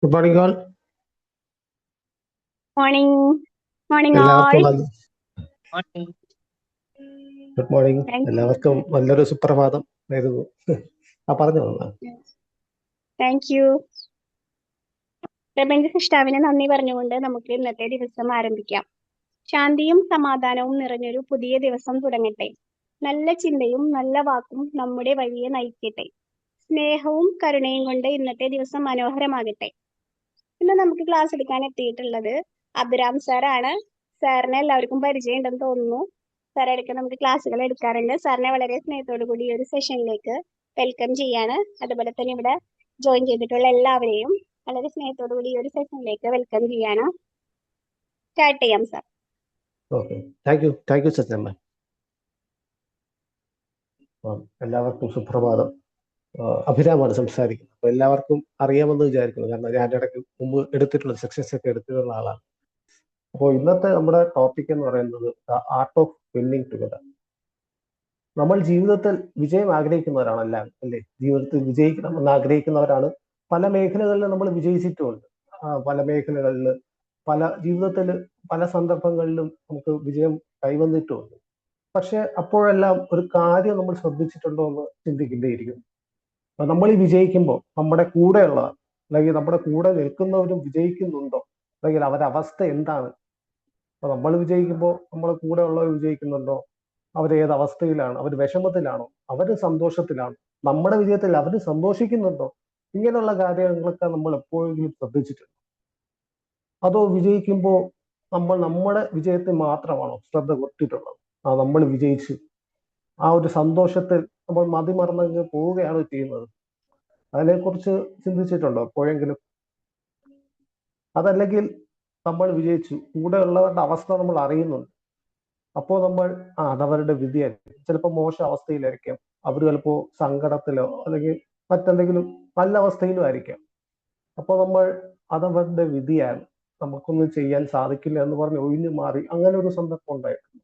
Good morning all. Morning morning all. എല്ലാവർക്കും good morning. Thank എല്ലാവർക്കും നല്ലൊരു സുപ്രഭാതം നേരുന്നു. പറഞ്ഞു താങ്ക് യു. പ്രപഞ്ച സൃഷ്ടാവിന് നന്ദി പറഞ്ഞുകൊണ്ട് നമുക്ക് ഇന്നത്തെ ദിവസം ആരംഭിക്കാം. ശാന്തിയും സമാധാനവും നിറഞ്ഞൊരു പുതിയ ദിവസം തുടങ്ങട്ടെ. നല്ല ചിന്തയും നല്ല വാക്കും നമ്മുടെ വഴിയെ നയിക്കട്ടെ. സ്നേഹവും കരുണയും കൊണ്ട് ഇന്നത്തെ ദിവസം മനോഹരമാകട്ടെ. ഇന്ന് നമുക്ക് ക്ലാസ് എടുക്കാൻ എത്തിയിട്ടുള്ളത് അബ്ദുറാം സാറാണ്. സാറിനെ എല്ലാവർക്കും പരിചയം ഉണ്ടെന്ന് തോന്നുന്നു. സാർ ഇടയ്ക്ക് നമുക്ക് ക്ലാസ്സുകൾ എടുക്കാറുണ്ട്. സാറിനെ വളരെ സ്നേഹത്തോടു കൂടി ഈ ഒരു സെഷനിലേക്ക് വെൽക്കം ചെയ്യാണ്. അതുപോലെ തന്നെ ഇവിടെ ജോയിൻ ചെയ്തിട്ടുള്ള എല്ലാവരെയും വളരെ സ്നേഹത്തോടു കൂടി ഈ ഒരു സെഷനിലേക്ക് വെൽക്കം ചെയ്യാണ്. സ്റ്റാർട്ട് ചെയ്യാം sir. Okay, thank you Sathyamma. എല്ലാവർക്കും സുപ്രഭാതം. അഭിരാമാണ് സംസാരിക്കുന്നത്. അപ്പൊ എല്ലാവർക്കും അറിയാമെന്ന് വിചാരിക്കുന്നു, കാരണം ഞാൻ ഇടയ്ക്ക് മുമ്പ് എടുത്തിട്ടുള്ള സെക്ഷൻസ് ഒക്കെ എടുത്തിട്ടുള്ള ആളാണ്. അപ്പോൾ ഇന്നത്തെ നമ്മുടെ ടോപ്പിക് എന്ന് പറയുന്നത് ആർട്ട് ഓഫ് വിന്നിങ് ടുഗദർ. നമ്മൾ ജീവിതത്തിൽ വിജയം ആഗ്രഹിക്കുന്നവരാണല്ല, അല്ലേ? ജീവിതത്തിൽ വിജയിക്കണമെന്ന് ആഗ്രഹിക്കുന്നവരാണ്. പല മേഖലകളിൽ നമ്മൾ വിജയിച്ചിട്ടുമുണ്ട്. പല മേഖലകളിൽ ജീവിതത്തിൽ പല സന്ദർഭങ്ങളിലും നമുക്ക് വിജയം കൈവന്നിട്ടുമുണ്ട്. പക്ഷെ അപ്പോഴെല്ലാം ഒരു കാര്യം നമ്മൾ ശ്രദ്ധിച്ചിട്ടുണ്ടോ എന്ന് ചിന്തിക്കേണ്ടിയിരിക്കും. നമ്മൾ ഈ വിജയിക്കുമ്പോൾ നമ്മുടെ കൂടെയുള്ള, അല്ലെങ്കിൽ നമ്മുടെ കൂടെ നിൽക്കുന്നവരും വിജയിക്കുന്നുണ്ടോ, അല്ലെങ്കിൽ അവരുടെ അവസ്ഥ എന്താണ്? അപ്പൊ നമ്മൾ വിജയിക്കുമ്പോൾ നമ്മളെ കൂടെ ഉള്ളവർ വിജയിക്കുന്നുണ്ടോ? അവരേത് അവസ്ഥയിലാണ്? അവർ വിഷമത്തിലാണോ? അവർ സന്തോഷത്തിലാണോ? നമ്മുടെ വിജയത്തിൽ അവർ സന്തോഷിക്കുന്നുണ്ടോ? ഇങ്ങനെയുള്ള കാര്യങ്ങളൊക്കെ നമ്മൾ എപ്പോഴെങ്കിലും ശ്രദ്ധിച്ചിട്ടുണ്ട്? അതോ വിജയിക്കുമ്പോൾ നമ്മൾ നമ്മുടെ വിജയത്തിൽ മാത്രമാണോ ശ്രദ്ധ കൊടുത്തിട്ടുള്ളത്? നമ്മൾ വിജയിച്ച് ആ ഒരു സന്തോഷത്തിൽ നമ്മൾ മതിമറന്നങ്ങ് പോവുകയാണ് ചെയ്യുന്നത്. അതിനെക്കുറിച്ച് ചിന്തിച്ചിട്ടുണ്ടോ എപ്പോഴെങ്കിലും? അതല്ലെങ്കിൽ നമ്മൾ വിജയിച്ചു, കൂടെ ഉള്ളവരുടെ അവസ്ഥ നമ്മൾ അറിയുന്നുണ്ട്, അപ്പോൾ നമ്മൾ അതവരുടെ വിധിയായിരിക്കും. ചിലപ്പോൾ മോശം അവസ്ഥയിലായിരിക്കാം, അവർ ചിലപ്പോൾ സങ്കടത്തിലോ അല്ലെങ്കിൽ മറ്റെന്തെങ്കിലും നല്ല അവസ്ഥയിലും ആയിരിക്കാം. അപ്പോൾ നമ്മൾ അതവരുടെ വിധിയാണ്, നമുക്കൊന്നും ചെയ്യാൻ സാധിക്കില്ല എന്ന് പറഞ്ഞ് ഒഴിഞ്ഞു മാറി അങ്ങനെ ഒരു സന്ദർഭം ഉണ്ടായിട്ടുണ്ട്.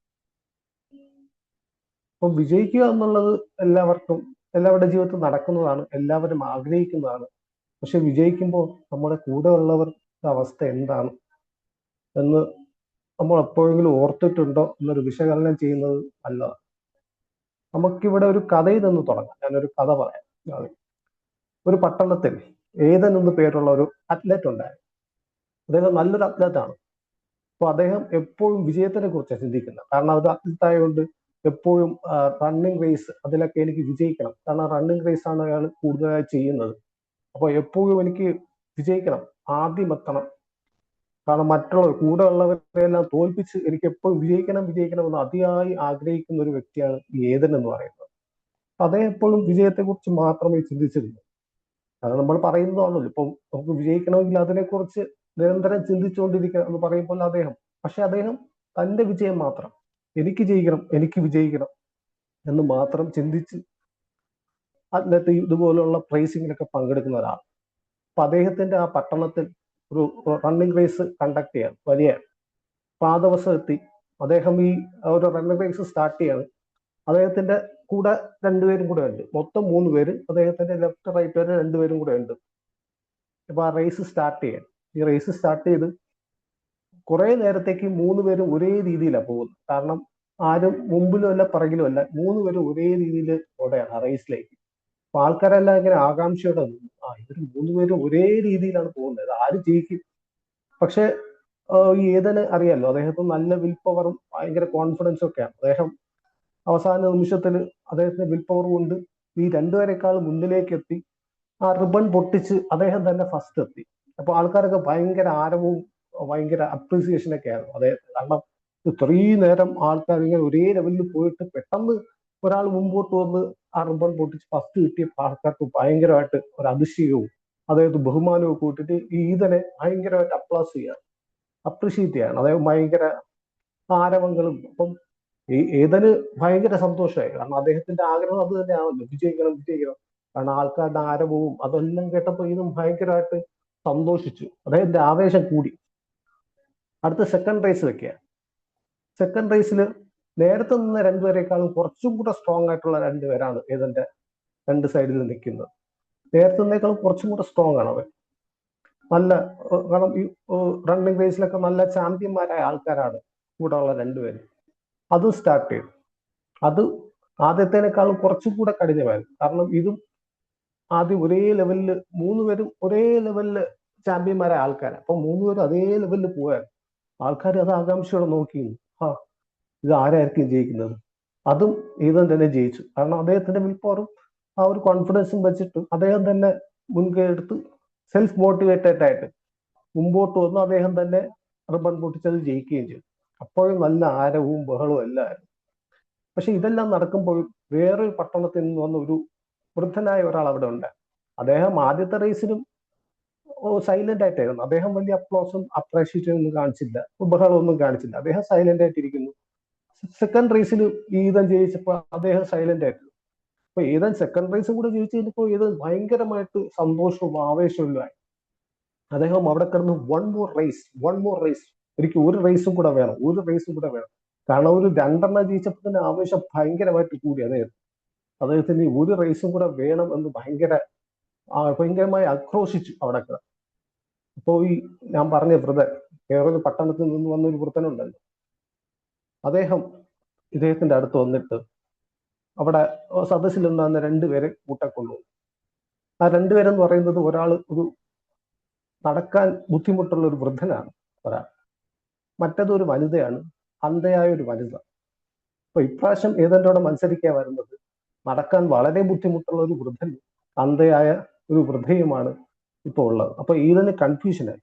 അപ്പൊ വിജയിക്കുക എന്നുള്ളത് എല്ലാവരുടെ ജീവിതത്തിൽ നടക്കുന്നതാണ്, എല്ലാവരും ആഗ്രഹിക്കുന്നതാണ്. പക്ഷെ വിജയിക്കുമ്പോൾ നമ്മുടെ കൂടെ ഉള്ളവരുടെ അവസ്ഥ എന്താണ് എന്ന് നമ്മൾ എപ്പോഴെങ്കിലും ഓർത്തിട്ടുണ്ടോ എന്നൊരു വിശകലനം ചെയ്യുന്നത് നല്ലതാണ്. നമുക്കിവിടെ ഒരു കഥയിൽ നിന്ന് തുടങ്ങാം. ഞാനൊരു കഥ പറയാം. ഒരു പട്ടണത്തിൽ ഏതൻ എന്ന് പേരുള്ള ഒരു അത്ലറ്റ് ഉണ്ടായിരുന്നു. അദ്ദേഹം നല്ലൊരു അത്ലറ്റാണ്. അപ്പൊ അദ്ദേഹം എപ്പോഴും വിജയത്തിനെ കുറിച്ചാണ് ചിന്തിക്കുന്നത്. കാരണം അത് അത്ലറ്റ് ആയതുകൊണ്ട് എപ്പോഴും റണ്ണിങ് റേസ്, അതിലൊക്കെ എനിക്ക് വിജയിക്കണം. കാരണം റണ്ണിങ് റേസ് ആണ് അയാൾ കൂടുതലായി ചെയ്യുന്നത്. അപ്പൊ എപ്പോഴും എനിക്ക് വിജയിക്കണം, ആദ്യം എത്തണം. കാരണം മറ്റുള്ള കൂടെ ഉള്ളവരെല്ലാം തോൽപ്പിച്ച് എനിക്ക് എപ്പോഴും വിജയിക്കണം എന്ന് അതിയായി ആഗ്രഹിക്കുന്ന ഒരു വ്യക്തിയാണ് ഏതൻ എന്ന് പറയുന്നത്. അദ്ദേഹം എപ്പോഴും വിജയത്തെക്കുറിച്ച് മാത്രമേ ചിന്തിച്ചിരുന്നു. അത് നമ്മൾ പറയുന്നതാണല്ലോ, ഇപ്പം നമുക്ക് വിജയിക്കണമെങ്കിൽ അതിനെക്കുറിച്ച് നിരന്തരം ചിന്തിച്ചുകൊണ്ടിരിക്കുക എന്ന് പറയുമ്പോൾ അദ്ദേഹം തന്റെ വിജയം മാത്രം, എനിക്ക് വിജയിക്കണം എന്ന് മാത്രം ചിന്തിച്ച് അത്ലറ്റ് ഇതുപോലുള്ള പ്രൈസിങ്ങിലൊക്കെ പങ്കെടുക്കുന്ന ഒരാളാണ്. അപ്പൊ അദ്ദേഹത്തിന്റെ ആ പട്ടണത്തിൽ ഒരു റണ്ണിങ് റേസ് കണ്ടക്ട് ചെയ്യാൻ വരികയാണ്. അപ്പൊ ആ ദിവസം എത്തി അദ്ദേഹം ഈ ഒരു റണ്ണിങ് റേസ് സ്റ്റാർട്ട് ചെയ്യാണ്. അദ്ദേഹത്തിന്റെ കൂടെ രണ്ടുപേരും കൂടെ ഉണ്ട്, മൊത്തം 3 പേര്. അദ്ദേഹത്തിന്റെ ലെഫ്റ്റ് റൈറ്റ് വരെ 2 പേരും കൂടെ ഉണ്ട്. അപ്പൊ ആ റേസ് സ്റ്റാർട്ട് ചെയ്യാൻ, ഈ റേസ് സ്റ്റാർട്ട് ചെയ്ത് കുറെ നേരത്തേക്ക് 3 പേരും ഒരേ രീതിയിലാണ് പോകുന്നത്. കാരണം ആരും മുമ്പിലും അല്ല പിറകിലും അല്ല, 3 പേരും ഒരേ രീതിയിൽ ഓടെയാണ് ആ റേസിലേക്ക്. അപ്പൊ ആൾക്കാരെല്ലാം ഇങ്ങനെ ആകാംക്ഷയോടെ നിന്നു. ഇവർ 3 പേരും ഒരേ രീതിയിലാണ് പോകുന്നത്, ആര് ജയിക്കും? പക്ഷെ ഈ ഏതന് അറിയാലോ, അദ്ദേഹത്തിന് നല്ല വിൽ പവറും ഭയങ്കര കോൺഫിഡൻസും ഒക്കെയാണ്. അദ്ദേഹം അവസാന നിമിഷത്തിൽ അദ്ദേഹത്തിന്റെ വിൽ പവർ കൊണ്ട് ഈ രണ്ടുപേരെക്കാൾ മുന്നിലേക്ക് എത്തി. ആ റിബൺ പൊട്ടിച്ച് അദ്ദേഹം തന്നെ ഫസ്റ്റ് എത്തി. അപ്പൊ ആൾക്കാരൊക്കെ ഭയങ്കര ആരവവും ഭയങ്കര അപ്രീസിയേഷൻ ഒക്കെ ആയിരുന്നു അദ്ദേഹത്തിന്. കാരണം ഇത്രയും നേരം ആൾക്കാർ ഇങ്ങനെ ഒരേ ലെവലിൽ പോയിട്ട് പെട്ടെന്ന് ഒരാൾ മുമ്പോട്ട് വന്ന് ആ റിബൺ പൊട്ടിച്ച് ഫസ്റ്റ് കിട്ടിയപ്പോൾ ആൾക്കാർക്ക് ഭയങ്കരമായിട്ട് ഒരു അതിശയവും അദ്ദേഹത്തെ ബഹുമാനവും കൂട്ടിട്ട് ഈ ഈതനെ ഭയങ്കരമായിട്ട് അപ്രീഷിയേറ്റ് ചെയ്യാണ്. അദ്ദേഹം ഭയങ്കര ആരവങ്ങളും. അപ്പം ഏതന് ഭയങ്കര സന്തോഷമായി, കാരണം അദ്ദേഹത്തിന്റെ ആഗ്രഹം അത് തന്നെയാണല്ലോ, വിജയിക്കണം. കാരണം ആൾക്കാരുടെ ആരവവും അതെല്ലാം കേട്ടപ്പോൾ ഇതും ഭയങ്കരമായിട്ട് സന്തോഷിച്ചു, അദ്ദേഹത്തിന്റെ ആവേശം കൂടി. അടുത്ത സെക്കൻഡ് റേസ് വെക്കുക. സെക്കൻഡ് റേസിൽ നേരത്തെ നിന്ന രണ്ടുപേരെക്കാളും കുറച്ചും കൂടെ സ്ട്രോങ് ആയിട്ടുള്ള 2 പേരാണ് ഏതന്റെ 2 സൈഡിൽ നിൽക്കുന്നത്. നേരത്തെ നിന്നേക്കാളും കുറച്ചും കൂടെ സ്ട്രോങ് ആണ് അവർ. നല്ല കാരണം ഈ റണ്ണിങ് റേസിലൊക്കെ നല്ല ചാമ്പ്യന്മാരായ ആൾക്കാരാണ് കൂടെ ഉള്ള രണ്ടുപേരും. അതും സ്റ്റാർട്ട് ചെയ്തു. അത് ആദ്യത്തേനേക്കാളും കുറച്ചും കൂടെ കഠിനമായിരുന്നു. കാരണം ഇതും ആദ്യം ഒരേ ലെവലില്, മൂന്നുപേരും ഒരേ ലെവലില് ചാമ്പ്യന്മാരായ ആൾക്കാരാണ്. അപ്പൊ മൂന്നുപേരും അതേ ലെവലിൽ പോയാൽ ആൾക്കാർ അത് ആകാംക്ഷയോടെ നോക്കിയിരുന്നു. ആ, ഇത് ആരായിരിക്കും ജയിക്കുന്നത്? അതും ഈതൻ തന്നെ ജയിച്ചു. കാരണം അദ്ദേഹത്തിന്റെ വിൽ പവറും ആ ഒരു കോൺഫിഡൻസും വെച്ചിട്ട് അദ്ദേഹം തന്നെ മുൻകൈ എടുത്ത് സെൽഫ് മോട്ടിവേറ്റഡ് ആയിട്ട് മുമ്പോട്ട് വന്ന് അദ്ദേഹം തന്നെ റിബൺ പൊട്ടിച്ചത് ജയിക്കുകയും ചെയ്തു. അപ്പോഴും നല്ല ആരവവും ബഹളവും എല്ലാം ആയിരുന്നു. പക്ഷെ ഇതെല്ലാം നടക്കുമ്പോൾ വേറൊരു പട്ടണത്തിൽ നിന്ന് വന്ന ഒരു വൃദ്ധനായ ഒരാൾ അവിടെ ഉണ്ട്. അദ്ദേഹം ആദ്യത്തെ റേസിലും സൈലന്റ് ആയിട്ടായിരുന്നു. അദ്ദേഹം വലിയ അപ്ലോസും അപ്രീഷിയേഷൻ ഒന്നും കാണിച്ചില്ല, ബഹളമൊന്നും കാണിച്ചില്ല. അദ്ദേഹം സൈലന്റ് ആയിട്ടിരിക്കുന്നു. സെക്കൻഡ് റേസിൽ ഈതൻ ജയിച്ചപ്പോൾ അദ്ദേഹം സൈലന്റ് ആയിരുന്നു. അപ്പൊ ഈതൻ സെക്കൻഡ് റേസും കൂടെ ജയിച്ചു കഴിഞ്ഞപ്പോൾ ഈതൻ ഭയങ്കരമായിട്ട് സന്തോഷവും ആവേശവും ആയി. അദ്ദേഹം അവിടെ കിടന്ന് വൺ മോർ റേസ്, എനിക്ക് ഒരു റേസും കൂടെ വേണം, ഒരു റേസും കൂടെ വേണം. കാരണം ഒരു 2 ജയിച്ചപ്പോൾ തന്നെ ആവേശം ഭയങ്കരമായിട്ട് കൂടി അദ്ദേഹത്തിന് ഒരു റേസും കൂടെ വേണം എന്ന് ഭയങ്കരമായി ആക്രോശിച്ചു അവിടെ കിടന്ന്. അപ്പോൾ ഈ ഞാൻ പറഞ്ഞ വൃതൻ, വേറൊരു പട്ടണത്തിൽ നിന്ന് വന്ന ഒരു വൃതനുണ്ടല്ലോ, അദ്ദേഹം ഇദ്ദേഹത്തിന്റെ അടുത്ത് വന്നിട്ട് അവിടെ സദസ്സിലുണ്ടാകുന്ന രണ്ടുപേരെ കൂട്ടക്കൊണ്ടുപോകും. ആ രണ്ടുപേരെന്ന് പറയുന്നത്, ഒരാൾ ഒരു നടക്കാൻ ബുദ്ധിമുട്ടുള്ള ഒരു വൃദ്ധനാണ് ഒരാൾ, മറ്റേതൊരു വനിതയാണ്, അന്ധയായ ഒരു വനിത. അപ്പൊ ഇപ്രാവശ്യം ഏതെന്റോടെ മത്സരിക്കാൻ വരുന്നത് നടക്കാൻ വളരെ ബുദ്ധിമുട്ടുള്ള ഒരു വൃദ്ധൻ, അന്ധയായ ഒരു വൃദ്ധയുമാണ് ഇപ്പോൾ ഉള്ളത്. അപ്പൊ ഇതിന് കൺഫ്യൂഷനായി.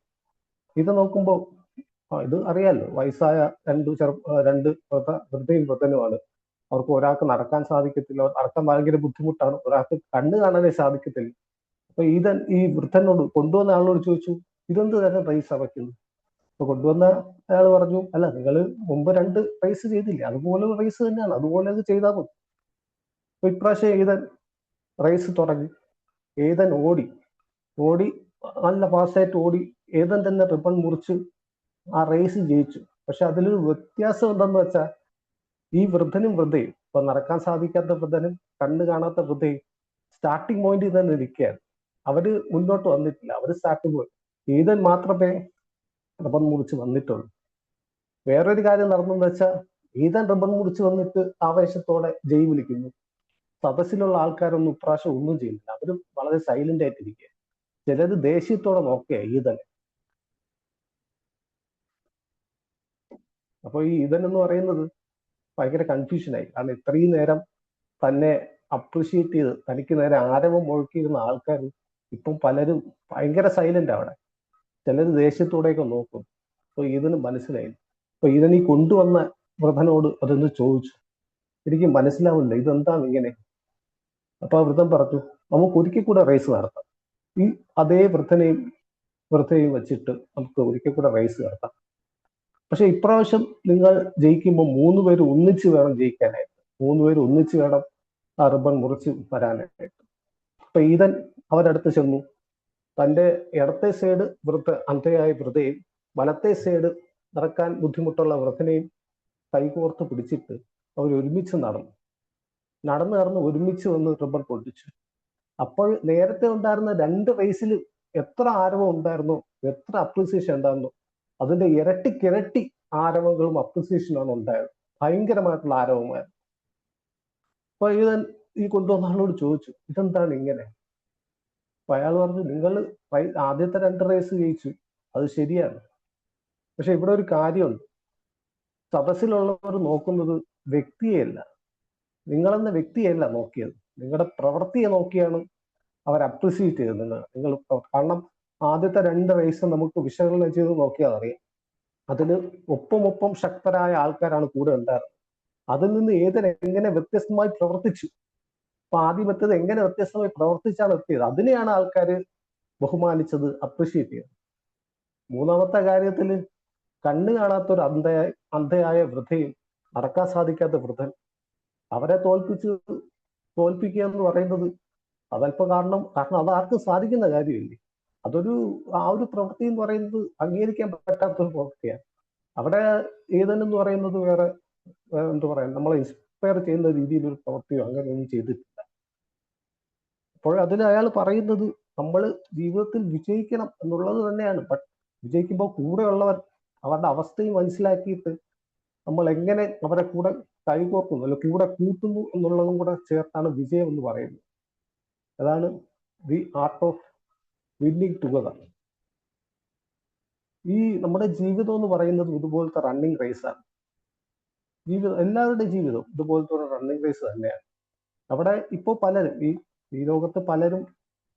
ഇത് നോക്കുമ്പോൾ ഇത് അറിയാലോ, വയസ്സായ രണ്ട് വൃദ്ധയും വൃദ്ധനുമാണ്. അവർക്ക് ഒരാൾക്ക് നടക്കാൻ സാധിക്കത്തില്ല, നടക്കാൻ ഭയങ്കര ബുദ്ധിമുട്ടാണ്, ഒരാൾക്ക് കണ്ണ് കാണാനേ സാധിക്കത്തില്ല. അപ്പൊ ഈ വൃദ്ധനോട്, കൊണ്ടുവന്ന ആളോട് ചോദിച്ചു, ഇതെന്ത് തരം റേസ് വയ്ക്കുന്നു? അപ്പൊ കൊണ്ടുവന്ന അയാൾ പറഞ്ഞു, അല്ല, നിങ്ങൾ മുമ്പ് 2 റേസ് ചെയ്തില്ലേ, അതുപോലെ റേസ് തന്നെയാണ്, അതുപോലെ അത് ചെയ്താൽ മതി. അപ്പൊ ഇപ്രാവശ്യം ഈതൻ റേസ് തുടങ്ങി. ഏതൻ ഓടി നല്ല ഫാസ്റ്റായിട്ട് ഓടി. ഏതൻ തന്നെ റിബൺ മുറിച്ച് ആ റേസ് ജയിച്ചു. പക്ഷെ അതിലൊരു വ്യത്യാസം എന്തെന്ന് വെച്ചാൽ, ഈ വൃദ്ധനും വൃദ്ധയും, ഇപ്പൊ നടക്കാൻ സാധിക്കാത്ത വൃദ്ധനും കണ്ണ് കാണാത്ത വൃദ്ധയും സ്റ്റാർട്ടിംഗ് പോയിന്റിൽ തന്നെ ഇരിക്കുകയാണ്. അവര് മുന്നോട്ട് വന്നിട്ടില്ല, അവര് സ്റ്റാർട്ടിംഗ് പോയിന്റ്. ഈതൻ മാത്രമേ റിബൺ മുറിച്ച് വന്നിട്ടുള്ളൂ. വേറൊരു കാര്യം നടന്നെന്ന് വെച്ചാൽ, ഈതൻ റിബൺ മുറിച്ച് വന്നിട്ട് ആവേശത്തോടെ ജയ് വിളിക്കുന്നു. സദസ്സിലുള്ള ആൾക്കാരൊന്നും ഇപ്രാവശ്യം ഒന്നും ചെയ്യുന്നില്ല, അവര് വളരെ സൈലന്റ് ആയിട്ടിരിക്കുക. ചിലര് ദേഷ്യത്തോടെ നോക്കുക ഈതൻ. അപ്പൊ ഈ ഈതൻ എന്ന് പറയുന്നത് ഭയങ്കര കൺഫ്യൂഷനായി. കാരണം ഇത്രയും നേരം തന്നെ അപ്രിഷിയേറ്റ് ചെയ്ത് തനിക്ക് നേരെ ആരവം മുഴക്കിയിരുന്ന ആൾക്കാർ ഇപ്പം പലരും ഭയങ്കര സൈലന്റ് അവിടെ. ചിലര് ദേഷ്യത്തോടെയൊക്കെ നോക്കും. അപ്പൊ ഇതിന് മനസ്സിലായി. അപ്പൊ ഇതിന് കൊണ്ടുവന്ന വൃദ്ധനോട് അതൊന്ന് ചോദിച്ചു, എനിക്ക് മനസ്സിലാവില്ല, ഇതെന്താണ് ഇങ്ങനെ? അപ്പൊ ആ വൃദ്ധൻ പറഞ്ഞു, നമുക്ക് ഒരിക്കൽ കൂടെ റേസ് നടത്താം. ഈ അതേ വൃദ്ധയും വെച്ചിട്ട് നമുക്ക് ഒരിക്കൽ കൂടെ റേസ് നടത്താം. പക്ഷെ ഇപ്രാവശ്യം നിങ്ങൾ ജയിക്കുമ്പോൾ 3 പേര് ഒന്നിച്ച് വേണം ജയിക്കാനായിട്ട്. 3 പേര് ഒന്നിച്ച് വേണം ആ റിബൺ മുറിച്ച് വരാനായിട്ട്. അപ്പൊ ഈതൻ അവരടുത്ത് ചെന്നു. തന്റെ ഇടത്തെ സൈഡ് അന്ധയായ വൃദ്ധയും വലത്തെ സൈഡ് നടക്കാൻ ബുദ്ധിമുട്ടുള്ള വൃദ്ധനെയും കൈകോർത്ത് പിടിച്ചിട്ട് അവർ ഒരുമിച്ച് നടന്ന് ഒരുമിച്ച് വന്ന് റിബൺ പൊട്ടിച്ചു. അപ്പോൾ നേരത്തെ ഉണ്ടായിരുന്ന 2 റേസിൽ എത്ര ആരവം ഉണ്ടായിരുന്നോ, എത്ര അപ്രീസിയേഷൻ ഉണ്ടായിരുന്നോ, അതിന്റെ ഇരട്ടിക്കിരട്ടി ആരവങ്ങളും അപ്രീസിയേഷനാണ് ഉണ്ടായത്. ഭയങ്കരമായിട്ടുള്ള ആരവമായിരുന്നു. അപ്പൊ ഈ കൊണ്ടുവന്ന ആളോട് ചോദിച്ചു, ഇതെന്താണ് ഇങ്ങനെ? അപ്പൊ അയാൾ പറഞ്ഞു, നിങ്ങൾ ആദ്യത്തെ 2 റേസ് ജയിച്ചു, അത് ശരിയാണ്. പക്ഷെ ഇവിടെ ഒരു കാര്യമുണ്ട്, സദസ്സിലുള്ളവർ നോക്കുന്നത് വ്യക്തിയെയല്ല, നിങ്ങളെന്ന വ്യക്തിയല്ല നോക്കിയത്, നിങ്ങളുടെ പ്രവൃത്തിയെ നോക്കിയാണ് അവർ അപ്രിസിയേറ്റ് ചെയ്തത്. നിങ്ങൾ കാരണം ആദ്യത്തെ 2 റേസ് നമുക്ക് വിശകലനം ചെയ്ത് നോക്കിയാൽ അറിയാം, അതിന് ഒപ്പം ശക്തരായ ആൾക്കാരാണ് കൂടെ ഉണ്ടായിരുന്നത്. അതിൽ നിന്ന് എങ്ങനെ വ്യത്യസ്തമായി പ്രവർത്തിച്ചു, അപ്പൊ ആദ്യമെത്തത് എങ്ങനെ വ്യത്യസ്തമായി പ്രവർത്തിച്ചാണ് എത്തിയത്, അതിനെയാണ് ആൾക്കാർ ബഹുമാനിച്ചത്, അപ്രിഷിയേറ്റ് ചെയ്തത്. മൂന്നാമത്തെ കാര്യത്തിൽ കണ്ണ് കാണാത്ത ഒരു അന്ധയായ വൃദ്ധയും നടക്കാൻ സാധിക്കാത്ത വൃദ്ധൻ, അവരെ തോൽപ്പിക്കുക എന്ന് പറയുന്നത് അതല്പ കാരണം അത് ആർക്കും സാധിക്കുന്ന കാര്യമില്ലേ. ആ ഒരു പ്രവൃത്തി എന്ന് പറയുന്നത് അംഗീകരിക്കാൻ പറ്റാത്തൊരു പ്രവൃത്തിയാണ്. അവിടെ ഏതെന്ന് പറയുന്നത് വേറെ എന്താ പറയാ, നമ്മളെ ഇൻസ്പയർ ചെയ്യുന്ന രീതിയിലൊരു പ്രവൃത്തിയോ അങ്ങനെയൊന്നും ചെയ്തിട്ടില്ല. അപ്പോൾ അതിൽ അയാൾ പറയുന്നത് നമ്മൾ ജീവിതത്തിൽ വിജയിക്കണം എന്നുള്ളത് തന്നെയാണ്. ബട്ട് വിജയിക്കുമ്പോൾ കൂടെയുള്ളവർ അവരുടെ അവസ്ഥയും മനസ്സിലാക്കിയിട്ട് നമ്മൾ എങ്ങനെ അവരെ കൂടെ കൈകോർക്കുന്നു അല്ലെ കൂടെ കൂട്ടുന്നു എന്നുള്ളതും കൂടെ ചേർത്താണ് വിജയം എന്ന് പറയുന്നത്. അതാണ് the art of winning together. ഈ നമ്മുടെ ജീവിതം എന്ന് പറയുന്നത് ഇതുപോലത്തെ റണ്ണിങ് റേസാണ്. എല്ലാവരുടെയും ജീവിതം ഇതുപോലത്തെ ഒരു റണ്ണിങ് റേസ് തന്നെയാണ്. അവിടെ ഇപ്പോൾ പലരും ഈ ലോകത്ത് പലരും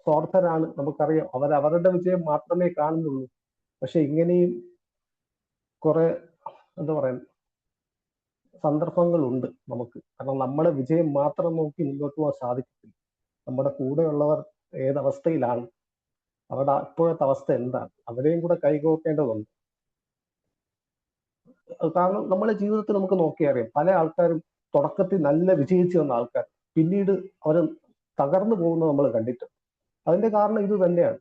സ്വാർത്ഥരാണ്, നമുക്കറിയാം. അവരവരുടെ വിജയം മാത്രമേ കാണുന്നുള്ളൂ. പക്ഷെ ഇങ്ങനെയും കുറെ എന്താ പറയാ സന്ദർഭങ്ങളുണ്ട് നമുക്ക്. കാരണം നമ്മുടെ വിജയം മാത്രം നോക്കി മുന്നോട്ട് പോകാൻ സാധിക്കത്തില്ല. നമ്മുടെ കൂടെയുള്ളവർ ഏതവസ്ഥയിലാണ്, അവരുടെ ഇപ്പോഴത്തെ അവസ്ഥ എന്താണ്, അവരെയും കൂടെ കൈകോർക്കേണ്ടതുണ്ട്. കാരണം നമ്മുടെ ജീവിതത്തിൽ നമുക്ക് നോക്കിയറിയാം, പല ആൾക്കാരും തുടക്കത്തിൽ നല്ല വിജയിച്ചു വന്ന ആൾക്കാർ പിന്നീട് അവർ തകർന്നു പോകുന്നത് നമ്മൾ കണ്ടിട്ടുണ്ട്. അതിന്റെ കാരണം ഇത് തന്നെയാണ്.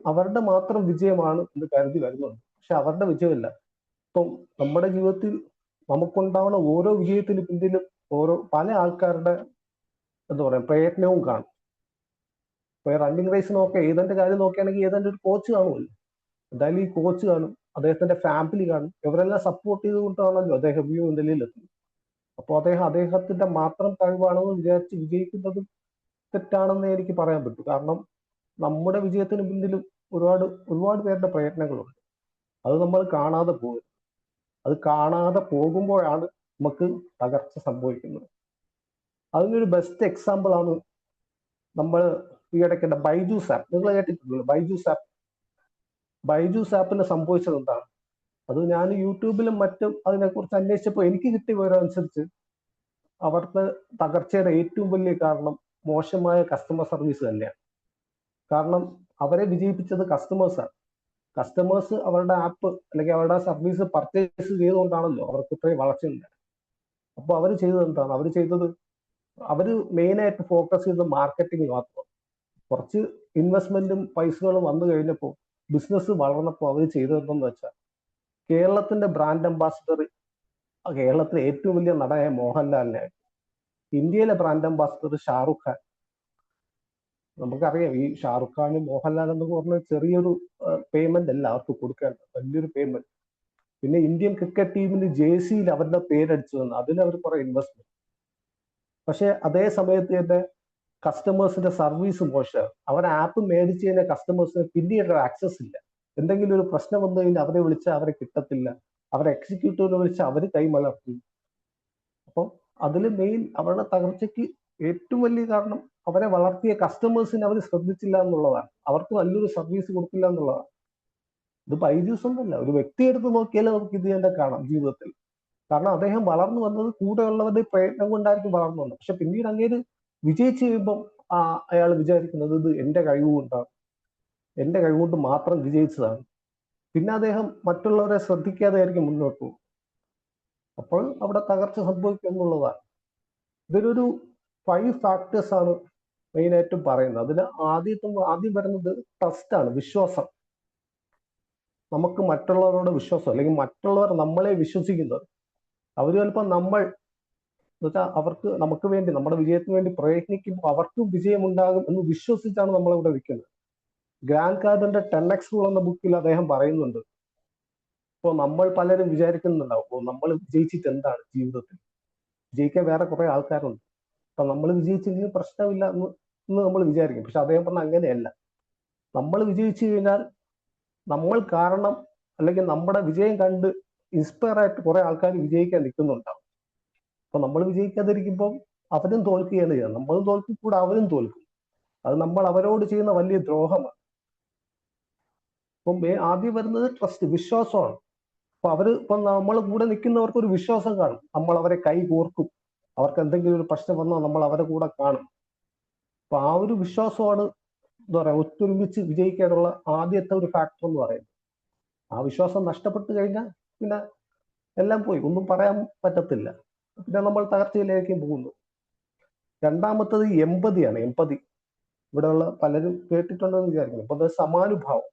അവരുടെ മാത്രം വിജയമാണ് എന്ന് കരുതി വരുന്നുണ്ട്. പക്ഷെ അവരുടെ വിജയമല്ല. ഇപ്പം നമ്മുടെ ജീവിതത്തിൽ നമുക്കുണ്ടാവുന്ന ഓരോ വിജയത്തിന് പിന്നിലും പല ആൾക്കാരുടെ എന്താ പറയാ പ്രയത്നവും കാണും. ഇപ്പൊ റണ്ണിങ് റേസ് നോക്കിയാൽ ഏതെന്റെ കാര്യം നോക്കുകയാണെങ്കിൽ ഏതെന്റെ ഒരു കോച്ച് കാണുമല്ലോ. എന്തായാലും ഈ കോച്ച് കാണും, അദ്ദേഹത്തിന്റെ ഫാമിലി കാണും. ഇവരെല്ലാം സപ്പോർട്ട് ചെയ്തുകൊണ്ടാണല്ലോ അദ്ദേഹം ഈ നിലയിലെത്തുന്നത്. അപ്പോൾ അദ്ദേഹത്തിന്റെ മാത്രം കഴിവാണെന്ന് വിചാരിച്ച് വിജയിക്കുന്നതും തെറ്റാണെന്ന് എനിക്ക് പറയാൻ പറ്റും. കാരണം നമ്മുടെ വിജയത്തിന് പിന്നിലും ഒരുപാട് പേരുടെ പ്രയത്നങ്ങളുണ്ട്. അത് നമ്മൾ കാണാതെ പോകും. അത് കാണാതെ പോകുമ്പോഴാണ് നമുക്ക് തകർച്ച സംഭവിക്കുന്നത്. അതിനൊരു ബെസ്റ്റ് എക്സാമ്പിൾ ആണ് നമ്മൾ ഈ ഇടയ്ക്ക് ബൈജൂസ് ആപ്പ്. നിങ്ങൾ കേട്ടിട്ടുണ്ടല്ലോ ബൈജൂസ് ആപ്പിന് സംഭവിച്ചത് എന്താണ്? അത് ഞാൻ യൂട്യൂബിലും മറ്റും അതിനെക്കുറിച്ച് അന്വേഷിച്ചപ്പോൾ എനിക്ക് കിട്ടിയ വിവരമനുസരിച്ച് അവർക്ക് തകർച്ചയുടെ ഏറ്റവും വലിയ കാരണം മോശമായ കസ്റ്റമർ സർവീസ് തന്നെയാണ്. കാരണം അവരെ വിജയിപ്പിച്ചത് കസ്റ്റമേഴ്സ് അവരുടെ ആപ്പ് അല്ലെങ്കിൽ അവരുടെ സർവീസ് പർച്ചേസ് ചെയ്തുകൊണ്ടാണല്ലോ അവർക്ക് ഇത്രയും വളർച്ചയുണ്ടായത്. അപ്പോൾ അവർ ചെയ്തത് എന്താണ്? അവര് മെയിനായിട്ട് ഫോക്കസ് ചെയ്തത് മാർക്കറ്റിംഗ് മാത്രം. കുറച്ച് ഇൻവെസ്റ്റ്മെന്റും പൈസകളും വന്നു കഴിഞ്ഞപ്പോൾ ബിസിനസ് വളർന്നപ്പോൾ അവർ ചെയ്തതെന്ന് വെച്ചാൽ കേരളത്തിന്റെ ബ്രാൻഡ് അംബാസിഡർ, കേരളത്തിലെ ഏറ്റവും വലിയ നടനായ മോഹൻലാലിനെ, ഇന്ത്യയിലെ ബ്രാൻഡ് അംബാസിഡർ ഷാറുഖ് ഖാൻ. നമുക്കറിയാം ഈ ഷാറുഖ് ഖാനും മോഹൻലാൽ എന്ന് പറഞ്ഞ ചെറിയൊരു പേയ്മെന്റ് അല്ല അവർക്ക് കൊടുക്കേണ്ടത്, വലിയൊരു പേയ്മെന്റ്. പിന്നെ ഇന്ത്യൻ ക്രിക്കറ്റ് ടീമിന് ജേഴ്സിയിൽ അവരുടെ പേരടിച്ചു തന്നു, അതിന് അവർ കുറെ ഇൻവെസ്റ്റ്മെന്റ്. പക്ഷെ അതേ സമയത്ത് തന്നെ കസ്റ്റമേഴ്സിന്റെ സർവീസ് മോശം. അവർ ആപ്പ് മേടിച്ച് കഴിഞ്ഞാൽ കസ്റ്റമേഴ്സിന് പിന്നീട് ആക്സസ് ഇല്ല. എന്തെങ്കിലും ഒരു പ്രശ്നം വന്നു കഴിഞ്ഞാൽ അവരെ വിളിച്ചാൽ അവരെ കിട്ടത്തില്ല, അവരെ എക്സിക്യൂട്ടീവിനെ വിളിച്ചാൽ അവർ കൈമലർത്തും. അപ്പം അതിൽ മെയിൻ അവരുടെ തകർച്ചയ്ക്ക് ഏറ്റവും വലിയ കാരണം അവരെ വളർത്തിയ കസ്റ്റമേഴ്സിനെ അവർ ശ്രദ്ധിച്ചില്ല എന്നുള്ളതാണ്. അവർക്ക് നല്ലൊരു സർവീസ് കൊടുക്കില്ല എന്നുള്ളതാണ്. ഇത് ബൈജൂസ് ഒന്നല്ല, ഒരു വ്യക്തി എടുത്ത് നോക്കിയാലേ നമുക്ക് ഇത് തന്നെ കാണാം ജീവിതത്തിൽ. കാരണം അദ്ദേഹം വളർന്നു വന്നത് കൂടെയുള്ളവരുടെ പ്രയത്നം കൊണ്ടായിരിക്കും വളർന്നു വന്നത്. പക്ഷെ പിന്നീട് അങ്ങേര് വിജയിച്ചു കഴിയുമ്പം അയാൾ വിചാരിക്കുന്നത് ഇത് എന്റെ കഴിവുകൊണ്ടാണ്, എന്റെ കഴിവുകൊണ്ട് മാത്രം വിജയിച്ചതാണ്. പിന്നെ അദ്ദേഹം മറ്റുള്ളവരെ ശ്രദ്ധിക്കാതെ ആയിരിക്കും മുന്നോട്ട് പോകും. അപ്പോൾ അവിടെ തകർച്ച സംഭവിക്കും എന്നുള്ളതാണ്. ഇതിലൊരു 5 ഫാക്ടേഴ്സ് ആണ് മെയിനായിട്ടും പറയുന്നത്. അതിൽ ആദ്യം വരുന്നത് ട്രസ്റ്റ് ആണ്, വിശ്വാസം. നമുക്ക് മറ്റുള്ളവരോട് വിശ്വാസം, അല്ലെങ്കിൽ മറ്റുള്ളവർ നമ്മളെ വിശ്വസിക്കുന്നത്. അവർ ചിലപ്പോൾ നമുക്ക് വേണ്ടി, നമ്മുടെ വിജയത്തിന് വേണ്ടി പ്രയത്നിക്കുമ്പോൾ അവർക്കും വിജയമുണ്ടാകും എന്ന് വിശ്വസിച്ചാണ് നമ്മളിവിടെ നിൽക്കുന്നത്. ഗ്രാൻഡ് കാർഡന്റെ 10x റൂൾ എന്ന ബുക്കിൽ അദ്ദേഹം പറയുന്നുണ്ട്, ഇപ്പോൾ നമ്മൾ പലരും വിചാരിക്കുന്നുണ്ടാവും നമ്മൾ വിജയിച്ചിട്ട് എന്താണ് ജീവിതത്തിൽ, വിജയിക്കാൻ വേറെ കുറെ ആൾക്കാരുണ്ട്, അപ്പൊ നമ്മൾ വിജയിച്ചെങ്കിലും പ്രശ്നമില്ല എന്ന് നമ്മൾ വിചാരിക്കും. പക്ഷെ അദ്ദേഹം പറഞ്ഞ അങ്ങനെയല്ല. നമ്മൾ വിജയിച്ചു കഴിഞ്ഞാൽ നമ്മൾ കാരണം, അല്ലെങ്കിൽ നമ്മുടെ വിജയം കണ്ട് ഇൻസ്പയർ ആയിട്ട് കുറെ ആൾക്കാർ വിജയിക്കാൻ നിൽക്കുന്നുണ്ടാവും. അപ്പൊ നമ്മൾ വിജയിക്കാതിരിക്കുമ്പോൾ അവരും തോൽക്കുകയാണ് ചെയ്യുന്നത്. നമ്മളും തോൽക്കും, കൂടെ അവരും തോൽക്കും. അത് നമ്മൾ അവരോട് ചെയ്യുന്ന വലിയ ദ്രോഹമാണ്. അപ്പം ആദ്യം വരുന്നത് ട്രസ്റ്റ്, വിശ്വാസമാണ്. ഇപ്പൊ നമ്മൾ കൂടെ നിൽക്കുന്നവർക്ക് ഒരു വിശ്വാസം കാണും, നമ്മൾ അവരെ കൈ കോർക്കും, അവർക്ക് എന്തെങ്കിലും ഒരു പ്രശ്നം വന്നാൽ നമ്മൾ അവരെ കൂടെ കാണും. അപ്പൊ ആ ഒരു വിശ്വാസമാണ് എന്താ പറയാ ഒത്തൊരുമിച്ച് വിജയിക്കാനുള്ള ആദ്യത്തെ ഒരു ഫാക്ടർ എന്ന് പറയുന്നത്. ആ വിശ്വാസം നഷ്ടപ്പെട്ടു കഴിഞ്ഞാൽ പിന്നെ എല്ലാം പോയി, ഒന്നും പറയാൻ പറ്റത്തില്ല. പിന്നെ നമ്മൾ തകർച്ചയിലേക്ക് പോകുന്നു. രണ്ടാമത്തത് എമ്പതിയാണ്. ഇവിടെയുള്ള പലരും കേട്ടിട്ടുണ്ടെന്ന് വിചാരിക്കുന്നു. അപ്പൊ അത് സമാനുഭാവം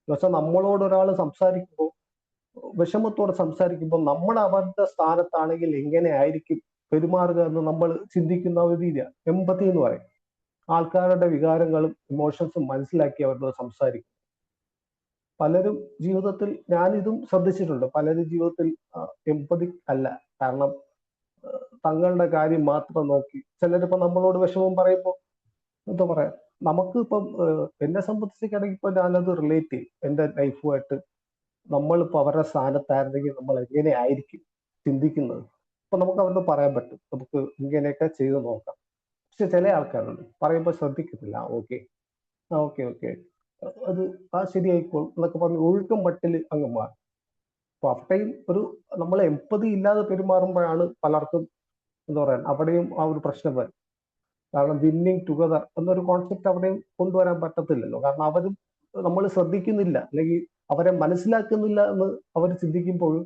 എന്ന് വെച്ചാൽ നമ്മളോട് ഒരാൾ സംസാരിക്കുമ്പോൾ, വിഷമത്തോടെ സംസാരിക്കുമ്പോൾ നമ്മൾ അവരുടെ സ്ഥാനത്താണെങ്കിൽ എങ്ങനെ ആയിരിക്കും പെരുമാറുക എന്ന് നമ്മൾ ചിന്തിക്കുന്ന ഒരു രീതിയാണ് എമ്പതി എന്ന് പറയും. ആൾക്കാരുടെ വികാരങ്ങളും ഇമോഷൻസും മനസ്സിലാക്കി അവരോട് സംസാരിക്കും. പലരും ജീവിതത്തിൽ, ഞാനിതും ശ്രദ്ധിച്ചിട്ടുണ്ട്, പലരും ജീവിതത്തിൽ എമ്പതി അല്ല. കാരണം തങ്ങളുടെ കാര്യം മാത്രം നോക്കി ചിലരിപ്പോ നമ്മളോട് വിഷമം പറയുമ്പോൾ എന്താ പറയാ, നമുക്ക് ഇപ്പം എന്നെ സംബന്ധിച്ചിട്ടാണെങ്കിൽ ഇപ്പൊ ഞാനത് റിലേറ്റ് ചെയ്യും എന്റെ ലൈഫുമായിട്ട്. നമ്മളിപ്പോ അവരുടെ സ്ഥാനത്തായിരുന്നെങ്കിൽ നമ്മൾ എങ്ങനെ ആയിരിക്കും ചിന്തിക്കുന്നത്. അപ്പൊ നമുക്ക് അവരോട് പറയാൻ പറ്റും, നമുക്ക് ഇങ്ങനെയൊക്കെ ചെയ്ത് നോക്കാം. പക്ഷെ ചില ആൾക്കാരുണ്ട് പറയുമ്പോൾ ശ്രദ്ധിക്കത്തില്ല. ഓക്കെ, ഓക്കെ ഓക്കെ, അത് ശരിയായിക്കോളും എന്നൊക്കെ പറഞ്ഞ് ഒഴുക്കം മട്ടിൽ അങ്ങ് മാറും. അപ്പൊ അവിടെയും ഒരു നമ്മൾ എമ്പതി ഇല്ലാതെ പെരുമാറുമ്പോഴാണ് പലർക്കും എന്താ പറയാ അവിടെയും ആ ഒരു പ്രശ്നം വരും. കാരണം വിന്നിങ് ടുഗദർ എന്നൊരു കോൺസെപ്റ്റ് അവിടെയും കൊണ്ടുവരാൻ പറ്റത്തില്ലല്ലോ. കാരണം അവരും നമ്മൾ ശ്രദ്ധിക്കുന്നില്ല, അല്ലെങ്കിൽ അവരെ മനസ്സിലാക്കുന്നില്ല എന്ന് അവർ ചിന്തിക്കുമ്പോഴും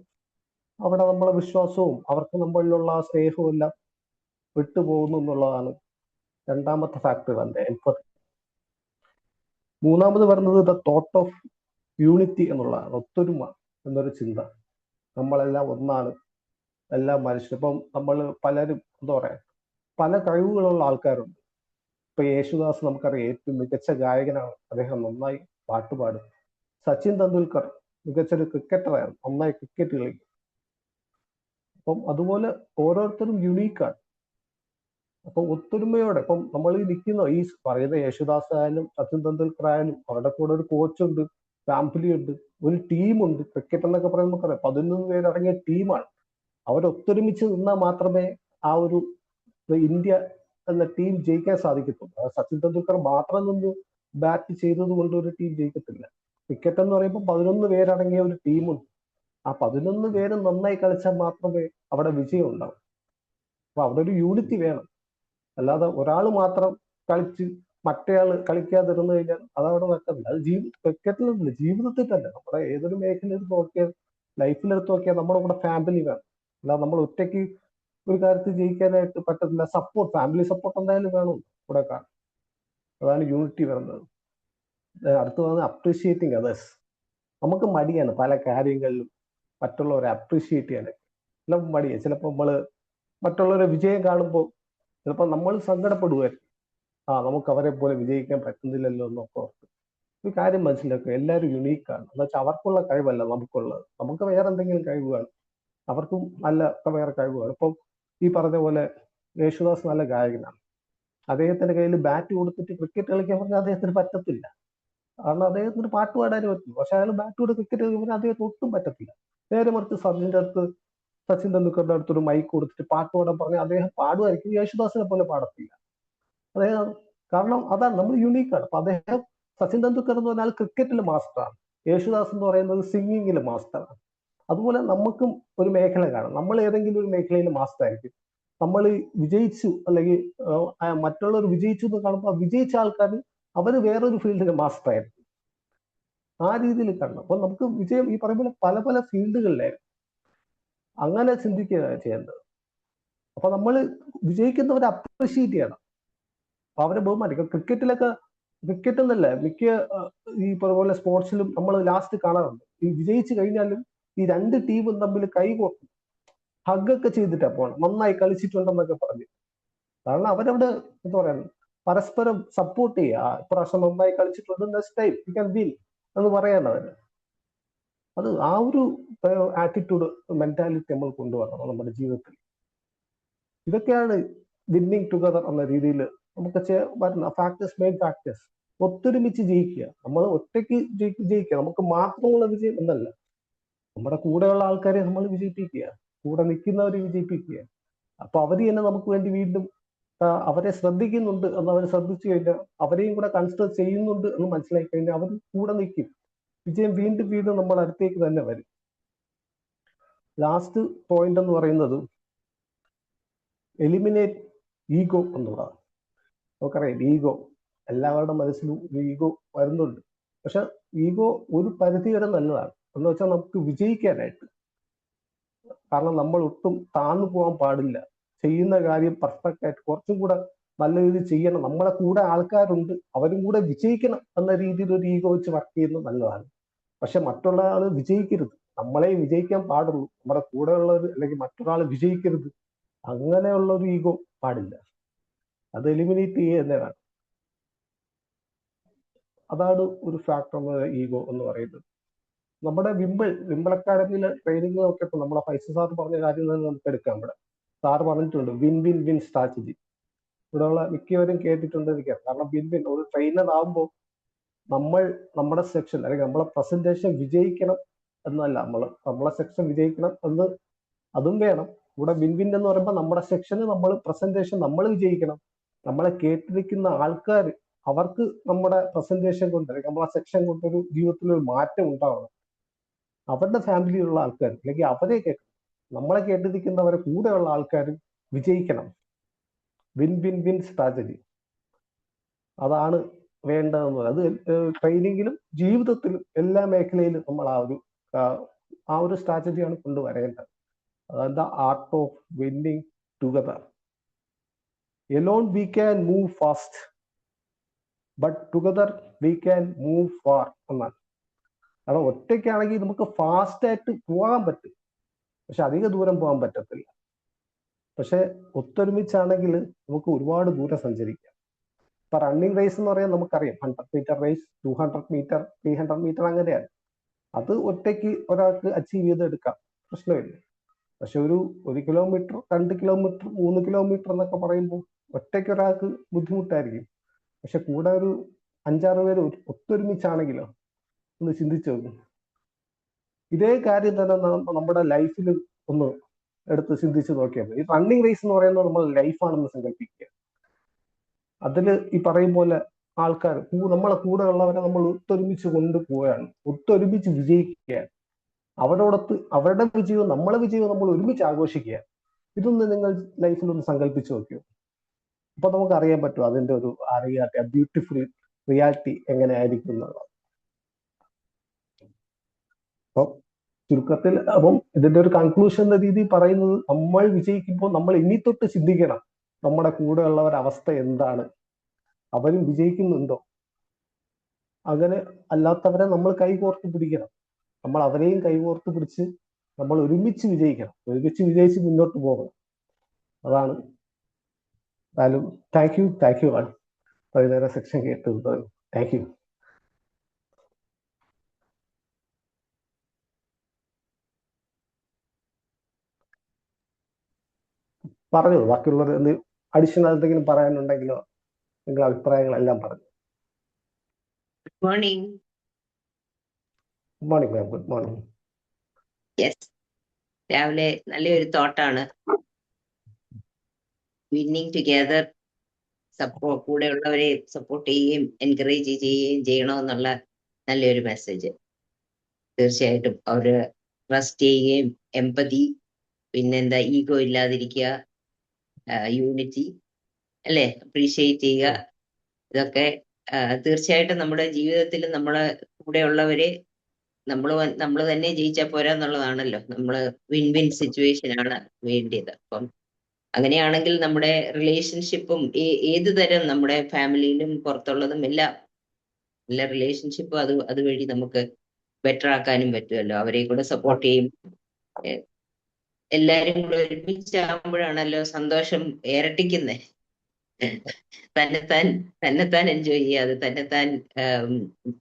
അവിടെ നമ്മളെ വിശ്വാസവും അവർക്ക് നമ്മളിലുള്ള സ്നേഹവും എല്ലാം വിട്ടുപോകുന്നു എന്നുള്ളതാണ് രണ്ടാമത്തെ ഫാക്ടർ തന്നെ എംപതി. മൂന്നാമത് വരുന്നത് ദ തോട്ട് ഓഫ് യൂണിറ്റി എന്നുള്ളതാണ്, ഒത്തൊരുമ എന്നൊരു ചിന്ത. നമ്മളെല്ലാം ഒന്നാണ്, എല്ലാ മനുഷ്യരും. ഇപ്പം നമ്മൾ പലരും എന്താ പറയാ പല കഴിവുകളുള്ള ആൾക്കാരുണ്ട്. ഇപ്പൊ യേശുദാസ് നമുക്കറിയാം, ഏറ്റവും മികച്ച ഗായകനാണ്, അദ്ദേഹം നന്നായി പാട്ട് പാടും. സച്ചിൻ തെണ്ടുൽക്കർ മികച്ചൊരു ക്രിക്കറ്ററാണ്, നന്നായി ക്രിക്കറ്റ് കളിക്കും. അപ്പം അതുപോലെ ഓരോരുത്തരും യുണീക്കാണ്. അപ്പൊ ഒത്തൊരുമയോടെ ഇപ്പം നമ്മൾ ഈ നിൽക്കുന്ന ഈ പറയുന്ന യേശുദാസ് ആയാലും സച്ചിൻ തെണ്ടുൽക്കർ ആയാലും അവരുടെ കൂടെ ഒരു കോച്ചുണ്ട്, ഫാമിലി ഉണ്ട്, ഒരു ടീമുണ്ട്. ക്രിക്കറ്റ് എന്നൊക്കെ പറയുമ്പോൾ 11 പേരടങ്ങിയ ടീമാണ്. അവരൊത്തൊരുമിച്ച് നിന്നാൽ മാത്രമേ ആ ഒരു ഇന്ത്യ എന്ന ടീം ജയിക്കാൻ സാധിക്കത്തുള്ളൂ. സച്ചിൻ തെണ്ടുൽക്കർ മാത്രം നിന്ന് ബാറ്റ് ചെയ്തത് കൊണ്ട് ഒരു ടീം ജയിക്കത്തില്ല. ക്രിക്കറ്റ് എന്ന് പറയുമ്പോൾ 11 പേരടങ്ങിയ ഒരു ടീമുണ്ട്. ആ 11 പേര് നന്നായി കളിച്ചാൽ മാത്രമേ അവിടെ വിജയം ഉണ്ടാവും. അപ്പൊ അവിടെ ഒരു യൂണിറ്റി വേണം. അല്ലാതെ ഒരാൾ മാത്രം കളിച്ച് മറ്റേയാൾ കളിക്കാതിരുന്നു കഴിഞ്ഞാൽ അതവിടെ വെക്കത്തില്ല. അത് ക്രിക്കറ്റിലൊന്നുമില്ല, ജീവിതത്തിൽ തന്നെ നമ്മുടെ ഏതൊരു മേഖലയെടുത്ത് നോക്കിയാൽ, ലൈഫിലെടുത്ത് നോക്കിയാൽ നമ്മുടെ കൂടെ ഫാമിലി വേണം. അല്ലാതെ നമ്മൾ ഒറ്റയ്ക്ക് ഒരു കാര്യത്തിൽ ജയിക്കാനായിട്ട് പറ്റത്തില്ല. സപ്പോർട്ട്, ഫാമിലി സപ്പോർട്ട് എന്തായാലും വേണം കൂടെ കാണാൻ. അതാണ് യൂണിറ്റി വരുന്നത്. അടുത്ത് പറഞ്ഞത് അപ്രീഷിയേറ്റിംഗ് അതേഴ്സ്. നമുക്ക് മടിയാണ് പല കാര്യങ്ങളിലും മറ്റുള്ളവരെ അപ്രീഷിയേറ്റ് ചെയ്യാൻ. എല്ലാം മടിയാണ്. ചിലപ്പോൾ നമ്മള് മറ്റുള്ളവരെ വിജയം കാണുമ്പോൾ ചിലപ്പോൾ നമ്മൾ സങ്കടപ്പെടുമായിരിക്കും. നമുക്ക് അവരെ പോലെ വിജയിക്കാൻ പറ്റുന്നില്ലല്ലോ എന്നൊക്കെ ഓർത്ത്. ഒരു കാര്യം മനസ്സിലാക്കുക, എല്ലാവരും യുണീക്കാണ്. എന്ന് വെച്ചാൽ അവർക്കുള്ള കഴിവല്ല നമുക്കുള്ളത്. നമുക്ക് വേറെ എന്തെങ്കിലും കഴിവ് കാണും, അവർക്കും നല്ല വേറെ കഴിവ് കാണും. ഇപ്പം ഈ പറഞ്ഞ പോലെ യേശുദാസ് നല്ല ഗായകനാണ്. അദ്ദേഹത്തിന്റെ കയ്യിൽ ബാറ്റ് കൊടുത്തിട്ട് ക്രിക്കറ്റ് കളിക്കാൻ പറഞ്ഞാൽ അദ്ദേഹത്തിന് പറ്റത്തില്ല. കാരണം അദ്ദേഹത്തിന് പാട്ട് പാടാനേ പറ്റും. പക്ഷെ അയാൾ ബാറ്റ് കൊടുത്ത് ക്രിക്കറ്റ് കളിക്കുമ്പോൾ അദ്ദേഹത്തിന് ഒട്ടും പറ്റത്തില്ല. നേരെ മറിച്ച് സച്ചിൻ തെണ്ടുൽക്കറിന്റെ അടുത്ത് ഒരു മൈക്ക് കൊടുത്തിട്ട് പാട്ട് പാടാൻ പറഞ്ഞാൽ അദ്ദേഹം പാടുമായിരിക്കും, യേശുദാസിനെ പോലെ പാടത്തില്ല അദ്ദേഹം. കാരണം അതാണ്, നമ്മൾ യുണീക്കാണ്. അപ്പൊ അദ്ദേഹം, സച്ചിൻ തെണ്ടുൽക്കർ എന്ന് പറഞ്ഞാൽ ക്രിക്കറ്റിൽ മാസ്റ്ററാണ്, യേശുദാസ് എന്ന് പറയുന്നത് സിംഗിങ്ങിൽ മാസ്റ്ററാണ്. അതുപോലെ നമുക്കും ഒരു മേഖല കാണും. നമ്മൾ ഏതെങ്കിലും ഒരു മേഖലയിൽ മാസ്റ്റർ ആയിരിക്കും. നമ്മൾ വിജയിച്ചു, അല്ലെങ്കിൽ മറ്റുള്ളവർ വിജയിച്ചു എന്ന് കാണുമ്പോൾ വിജയിച്ച ആൾക്കാർ അവർ വേറൊരു ഫീൽഡിൽ മാസ്റ്റർ ആയിരിക്കും. ആ രീതിയിൽ കാണണം. അപ്പൊ നമുക്ക് വിജയം ഈ പറയുമ്പോൾ പല പല ഫീൽഡുകളിലായിരിക്കും. അങ്ങനെ ചിന്തിക്കുക ചെയ്യേണ്ടത്. അപ്പൊ നമ്മൾ വിജയിക്കുന്നവരെ അപ്രിഷിയേറ്റ് ചെയ്യണം, അവരെ ബഹുമാനിക്കും. ക്രിക്കറ്റ് എന്നല്ല, മിക്ക ഈ പറഞ്ഞ സ്പോർട്സിലും നമ്മൾ ലാസ്റ്റ് കാണാറുണ്ട്, ഈ വിജയിച്ചു കഴിഞ്ഞാലും ഈ രണ്ട് ടീമും തമ്മിൽ കൈകോർക്കും, ഹഗ്ഗൊക്കെ ചെയ്തിട്ടാ പോകണം, നന്നായി കളിച്ചിട്ടുണ്ടെന്നൊക്കെ പറഞ്ഞു. കാരണം അവരവിടെ എന്താ പറയാ പരസ്പരം സപ്പോർട്ട് ചെയ്യുക. ഇപ്രാവശ്യം നന്നായി കളിച്ചിട്ടുണ്ട്, next time you can win എന്ന് പറയാണ് അവര്. അത് ആ ഒരു ആറ്റിറ്റ്യൂഡ്, മെന്റാലിറ്റി നമ്മൾ കൊണ്ടുവരണം നമ്മുടെ ജീവിതത്തിൽ. ഇതൊക്കെയാണ് വിന്നിങ് ടുഗദർ എന്ന രീതിയിൽ നമുക്ക് വരുന്ന ഫാക്ടേഴ്സ്, മെയിൻ ഫാക്ടേഴ്സ്. ഒത്തൊരുമിച്ച് ജയിക്കുക, നമ്മൾ ഒറ്റയ്ക്ക് ജയിക്കുക, നമുക്ക് മാത്രമുള്ള വിജയം എന്നല്ല, നമ്മുടെ കൂടെയുള്ള ആൾക്കാരെ നമ്മൾ വിജയിപ്പിക്കുക, കൂടെ നിൽക്കുന്നവരെ വിജയിപ്പിക്കുക. അപ്പൊ അവര് തന്നെ നമുക്ക് വേണ്ടി വീണ്ടും അവരെ ശ്രദ്ധിക്കുന്നുണ്ട് എന്ന് അവർ ശ്രദ്ധിച്ചു കഴിഞ്ഞാൽ, അവരെയും കൂടെ കൺസിഡർ ചെയ്യുന്നുണ്ട് എന്ന് മനസ്സിലാക്കി കഴിഞ്ഞാൽ അവർ കൂടെ നിൽക്കും. വിജയം വീണ്ടും വീണ്ടും നമ്മൾ അടുത്തേക്ക് തന്നെ വരും. ലാസ്റ്റ് പോയിന്റ് എന്ന് പറയുന്നത് എലിമിനേറ്റ് ഈഗോ എന്നുള്ളതാണ്. നമുക്കറിയാം, ഈഗോ എല്ലാവരുടെ മനസ്സിലും ഈഗോ വരുന്നുണ്ട്. പക്ഷെ ഈഗോ ഒരു പരിധി വരെ നല്ലതാണ്. എന്ന് വെച്ചാൽ നമുക്ക് വിജയിക്കാനായിട്ട്. കാരണം നമ്മൾ ഒട്ടും താഴ്ന്നു പോകാൻ പാടില്ല. ചെയ്യുന്ന കാര്യം പെർഫെക്റ്റ് ആയിട്ട് കുറച്ചും കൂടെ നല്ല രീതിയിൽ ചെയ്യണം. നമ്മളെ കൂടെ ആൾക്കാരുണ്ട്, അവരും കൂടെ വിജയിക്കണം എന്ന രീതിയിൽ ഒരു ഈഗോ വെച്ച് വർക്ക് ചെയ്യുന്നത് നല്ലതാണ്. പക്ഷെ മറ്റുള്ള ആള് വിജയിക്കരുത്, നമ്മളെ വിജയിക്കാൻ പാടുള്ളൂ. നമ്മുടെ കൂടെ ഉള്ളവർ അല്ലെങ്കിൽ മറ്റൊരാൾ വിജയിക്കരുത്, അങ്ങനെയുള്ള ഒരു ഈഗോ പാടില്ല. അത് എലിമിനേറ്റ് ചെയ്യുക തന്നെ വേണം. അതാണ് ഒരു ഫാക്ടർ ഈഗോ എന്ന് പറയുന്നത്. നമ്മുടെ വിമ്പിൾ അക്കാഡമിയിലെ ട്രെയിനിങ് നോക്കിയപ്പോൾ നമ്മുടെ ഫൈസൽ സാർ പറഞ്ഞ കാര്യം തന്നെ നമുക്ക് എടുക്കാം. ഇവിടെ സാർ പറഞ്ഞിട്ടുണ്ട് വിൻ വിൻ വിൻ സ്ട്രാറ്റജി. ഇവിടെയുള്ള മിക്കവരും കേട്ടിട്ടുണ്ടെന്നിരിക്കാം. കാരണം വിൻ വിൻ ഒരു ട്രെയിനർ ആകുമ്പോൾ നമ്മുടെ സെക്ഷൻ അല്ലെങ്കിൽ നമ്മളെ പ്രസന്റേഷൻ വിജയിക്കണം എന്നല്ല, നമ്മളെ സെക്ഷൻ വിജയിക്കണം എന്ന് അതും വേണം. ഇവിടെ വിൻ വിൻ എന്ന് പറയുമ്പോൾ നമ്മുടെ സെക്ഷന് പ്രസന്റേഷൻ നമ്മൾ വിജയിക്കണം. നമ്മളെ കേട്ടിരിക്കുന്ന ആൾക്കാർ അവർക്ക് നമ്മുടെ പ്രസന്റേഷൻ കൊണ്ട് അല്ലെങ്കിൽ നമ്മളെ സെക്ഷൻ കൊണ്ട് ഒരു ജീവിതത്തിൽ ഒരു മാറ്റം ഉണ്ടാവണം. അവരുടെ ഫാമിലിയിലുള്ള ആൾക്കാർ അല്ലെങ്കിൽ അവരെ കേൾക്കണം. നമ്മളെ കേട്ടിരിക്കുന്നവരെ കൂടെയുള്ള ആൾക്കാർ വിജയിക്കണം. വിൻ വിൻ വിൻ സ്ട്രാറ്റജി അതാണ് വേണ്ടതെന്ന്. അത് ട്രെയിനിങ്ങിലും ജീവിതത്തിലും എല്ലാ മേഖലയിലും നമ്മൾ ആ ഒരു സ്ട്രാറ്റജിയാണ് കൊണ്ടുവരേണ്ടത്. അതാണ് the art of winning together. Elon we can move fast, but together we can move far എന്നാണ്. കാരണം ഒറ്റയ്ക്കാണെങ്കിൽ നമുക്ക് ഫാസ്റ്റ് ആയിട്ട് പോകാൻ പറ്റും, പക്ഷെ അധിക ദൂരം പോകാൻ പറ്റത്തില്ല. പക്ഷെ ഒത്തൊരുമിച്ചാണെങ്കിൽ നമുക്ക് ഒരുപാട് ദൂരം സഞ്ചരിക്കാം. ഇപ്പൊ റണ്ണിങ് റേസ് എന്ന് പറയാൻ നമുക്കറിയാം 100 മീറ്റർ റേസ്, 200 മീറ്റർ, 300 മീറ്റർ അങ്ങനെയാണ്. അത് ഒറ്റയ്ക്ക് ഒരാൾക്ക് അച്ചീവ് ചെയ്തെടുക്കാം, പ്രശ്നമില്ല. പക്ഷെ ഒരു കിലോമീറ്റർ, 2 കിലോമീറ്റർ, 3 കിലോമീറ്റർ എന്നൊക്കെ പറയുമ്പോൾ ഒറ്റയ്ക്ക് ഒരാൾക്ക് ബുദ്ധിമുട്ടായിരിക്കും. പക്ഷെ കൂടെ ഒരു 5-6 പേര് ഒത്തൊരുമിച്ചാണെങ്കിലോ ഒന്ന് ചിന്തിച്ചു നോക്കും. ഇതേ കാര്യം തന്നെ നമ്മുടെ ലൈഫിൽ ഒന്ന് എടുത്ത് ചിന്തിച്ച് നോക്കിയാൽ മതി. ഈ റണ്ണിങ് റേസ് എന്ന് പറയുന്നത് നമ്മൾ ലൈഫാണെന്ന് സങ്കല്പിക്കുക. അതില് ഈ പറയും പോലെ ആൾക്കാർ നമ്മളെ കൂടെ ഉള്ളവരെ നമ്മൾ ഒത്തൊരുമിച്ച് കൊണ്ടുപോവുകയാണ്, ഒത്തൊരുമിച്ച് വിജയിക്കുകയാണ്. അവരുടെ വിജയവും നമ്മളെ വിജയവും നമ്മൾ ഒരുമിച്ച് ആഘോഷിക്കുക. ഇതൊന്ന് നിങ്ങൾ ലൈഫിൽ ഒന്ന് സങ്കല്പിച്ച് നോക്കിയോ. അപ്പൊ നമുക്ക് അറിയാൻ പറ്റും അതിന്റെ ഒരു ബ്യൂട്ടിഫുൾ റിയാലിറ്റി എങ്ങനെയായിരിക്കും എന്നുള്ളത്. അപ്പം ചുരുക്കത്തിൽ ഇതിന്റെ ഒരു കൺക്ലൂഷൻ എന്ന രീതിയിൽ പറയുന്നത്, നമ്മൾ വിജയിക്കുമ്പോൾ നമ്മൾ ഇനി തൊട്ട് ചിന്തിക്കണം നമ്മുടെ കൂടെയുള്ളവരുടെ അവസ്ഥ എന്താണ്, അവരും വിജയിക്കുന്നുണ്ടോ. അങ്ങനെ അല്ലാത്തവരെ നമ്മൾ കൈകോർത്ത് പിടിക്കണം. നമ്മൾ അവരെയും കൈകോർത്ത് പിടിച്ച് നമ്മൾ ഒരുമിച്ച് വിജയിക്കണം, ഒരുമിച്ച് വിജയിച്ച് മുന്നോട്ട് പോകണം. അതാണ്. എന്തായാലും താങ്ക് യു ആണ് വൈകുന്നേരം സെക്ഷൻ കേട്ടത്. Thank you. പറഞ്ഞു. ബാക്കിയുള്ളവർ അഡീഷണൽ എന്തെങ്കിലും പറയാനുണ്ടെങ്കിലോ നിങ്ങളുടെ അഭിപ്രായങ്ങളെല്ലാം പറഞ്ഞു. Good morning. Good morning ma'am. Good morning. Yes, രാവിലെ നല്ലൊരു തോട്ടാണ്. വിന്നിങ് ടുഗെദർ, കൂടെയുള്ളവരെ സപ്പോർട്ട് ചെയ്യുകയും എൻകറേജ് ചെയ്യുകയും ചെയ്യണമെന്നുള്ള നല്ലൊരു മെസ്സേജ്. തീർച്ചയായിട്ടും അവര് ട്രസ്റ്റ് ചെയ്യുകയും എമ്പതി, പിന്നെന്താ ഈഗോ ഇല്ലാതിരിക്കുക, യൂണിറ്റി അല്ലെ, അപ്രീഷിയേറ്റ് ചെയ്യുക. ഇതൊക്കെ തീർച്ചയായിട്ടും നമ്മുടെ ജീവിതത്തിൽ നമ്മളെ കൂടെയുള്ളവരെ നമ്മൾ തന്നെ ജയിച്ചാൽ പോരാ എന്നുള്ളതാണല്ലോ. നമ്മള് വിൻ വിൻ സിറ്റുവേഷൻ ആണ് വേണ്ടിയത്. അപ്പം അങ്ങനെയാണെങ്കിൽ നമ്മുടെ റിലേഷൻഷിപ്പും ഏത് തരം, നമ്മുടെ ഫാമിലിയിലും പുറത്തുള്ളതും എല്ലാം എല്ലാ റിലേഷൻഷിപ്പും അതുവഴി നമുക്ക് ബെറ്റർ ആക്കാനും പറ്റുമല്ലോ. അവരെ കൂടെ സപ്പോർട്ട് ചെയ്യും. എല്ലാരും കൂടെ ഒരുമിച്ചാകുമ്പോഴാണല്ലോ സന്തോഷം ഇരട്ടിക്കുന്നേ. തന്നെത്താൻ എൻജോയ് ചെയ്യാതെ തന്നെത്താൻ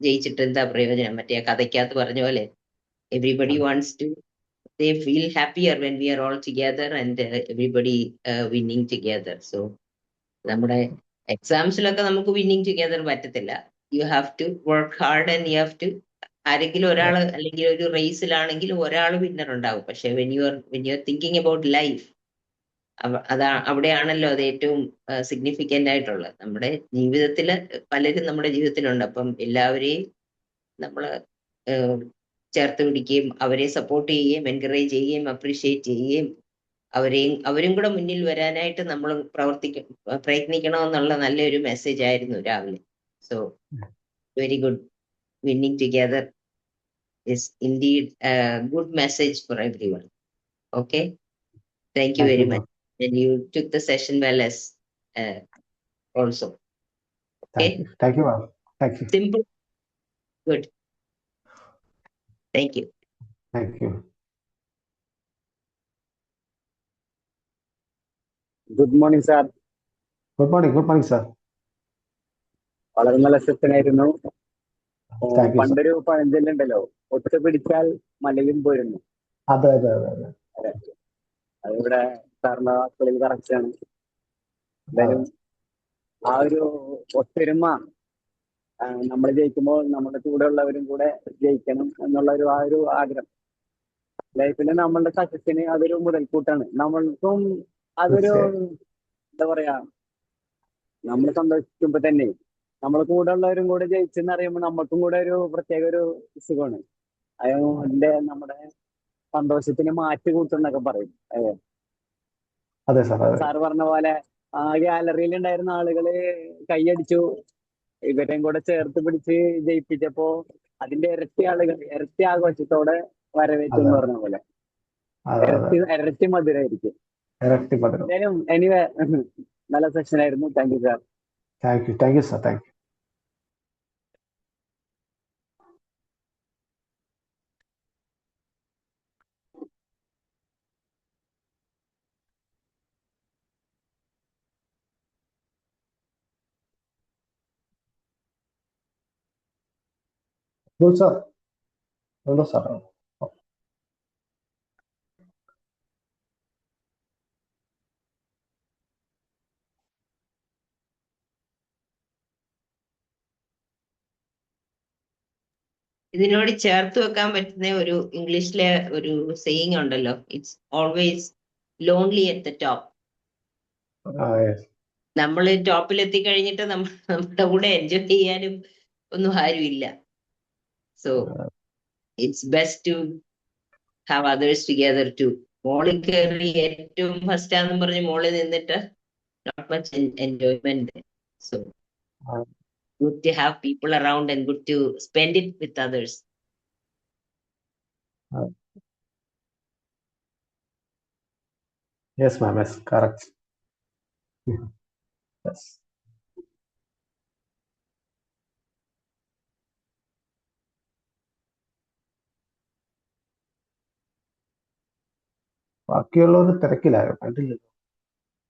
ജയിച്ചിട്ട് എന്താ പ്രയോജനം. മറ്റേ കഥയ്ക്കകത്ത് പറഞ്ഞ പോലെ everybody wants to, they feel happier when we are all together and everybody winning together. So നമ്മുടെ എക്സാംസിലൊക്കെ നമുക്ക് വിന്നിങ് ടുഗെദർ പറ്റത്തില്ല. You have to work hard and you have to, ആരെങ്കിലും ഒരാൾ അല്ലെങ്കിൽ ഒരു റേസിലാണെങ്കിൽ ഒരാൾ വിന്നർ ഉണ്ടാവും. പക്ഷെ when you are thinking about life, അവിടെയാണല്ലോ അത് ഏറ്റവും സിഗ്നിഫിക്കന്റ് ആയിട്ടുള്ളത്. നമ്മുടെ ജീവിതത്തില് പലരും നമ്മുടെ ജീവിതത്തിലുണ്ട്. അപ്പം എല്ലാവരെയും നമ്മൾ ചേർത്ത് പിടിക്കുകയും അവരെ സപ്പോർട്ട് ചെയ്യുകയും എൻകറേജ് ചെയ്യുകയും അപ്രീഷിയേറ്റ് ചെയ്യുകയും അവരും കൂടെ മുന്നിൽ വരാനായിട്ട് നമ്മൾ പ്രയത്നിക്കണമെന്നുള്ള നല്ലൊരു മെസ്സേജ് ആയിരുന്നു രാവിലെ. So very good. Winning together is indeed a good message for everyone. Okay, thank you very much. And you took the session well as also. Okay, thank you ma'am. Thank you. Simple, good. Thank you. Thank you. Good morning, sir. Good morning sir. വളരെ നല്ല സെഷനായിരുന്നു. Thank you sir. പണ്ടൊരു പഴഞ്ചൊല്ലുണ്ടല്ലോ, ഒറ്റ പിടിച്ചാൽ മലയും പോരുന്നു. അതെ അതെ അതെ അതെ അതെ, അതിവിടെ സാറിന്റെ വാക്കുകളിൽ കറക്റ്റാണ്. അതെ എന്തായാലും ആ ഒരു ഒത്തൊരുമ, നമ്മൾ ജയിക്കുമ്പോൾ നമ്മുടെ കൂടെ ഉള്ളവരും കൂടെ ജയിക്കണം എന്നുള്ള ആ ഒരു ആഗ്രഹം ലൈഫിൽ നമ്മളുടെ സക്സസിന് അതൊരു മുതൽക്കൂട്ടാണ്. നമ്മൾക്കും അതൊരു, തീർച്ചയായും. എന്താ പറയാ, നമ്മൾ സന്തോഷിക്കുമ്പോ തന്നെ നമ്മളെ കൂടെ ഉള്ളവരും കൂടെ ജയിച്ചെന്ന് അറിയുമ്പോൾ നമുക്കും കൂടെ ഒരു പ്രത്യേക ഒരു സുഖമാണ്. അതിന്റെ നമ്മുടെ സന്തോഷത്തിന് മാറ്റ് കൂട്ടുന്നൊക്കെ പറയും. അതെ സാർ അതെ. സാറ് പറഞ്ഞ പോലെ ആ ഗാലറിയിൽ ഉണ്ടായിരുന്ന ആളുകള് കൈയടിച്ചു, ഇവരെയും കൂടെ ചേർത്ത് പിടിച്ച് ജയിപ്പിച്ചപ്പോ അതിന്റെ ഇരട്ടി ആളുകൾ ഇരട്ടി ആഘോഷത്തോടെ വരവേറ്റു അതെ എന്ന് പറഞ്ഞ പോലെ അതെ അതെ. ഇരട്ടി മധുരമായിരിക്കും. ഇരട്ടി പകരം. എന്തായാലും എനിവേ നല്ല സെഷൻ ആയിരുന്നു. Thank you sir. Thank you sir. Thank you. Sir ഉണ്ടോ സാർ? ഇതിനോട് ചേർത്ത് വെക്കാൻ പറ്റുന്ന ഒരു ഇംഗ്ലീഷിലെ ഒരു സെയിങ് ഉണ്ടല്ലോ, it's always lonely at the top. നമ്മൾ ടോപ്പിൽ എത്തിക്കഴിഞ്ഞിട്ട് നമ്മുടെ കൂടെ എൻജോയ് ചെയ്യാനും ഒന്നും ആരുമില്ല. So it's best to have others together too. മോളിൽ കയറി ഏറ്റവും ഫസ്റ്റ് ആണെന്ന് പറഞ്ഞ് മോളിൽ നിന്നിട്ട് not much enjoyment. So good to have people around and good to spend it with others. Yes ma'am, yes, correct. Yes. ബാക്കിയുള്ളവർ തിരക്കിലായോ? കണ്ടില്ലല്ലോ.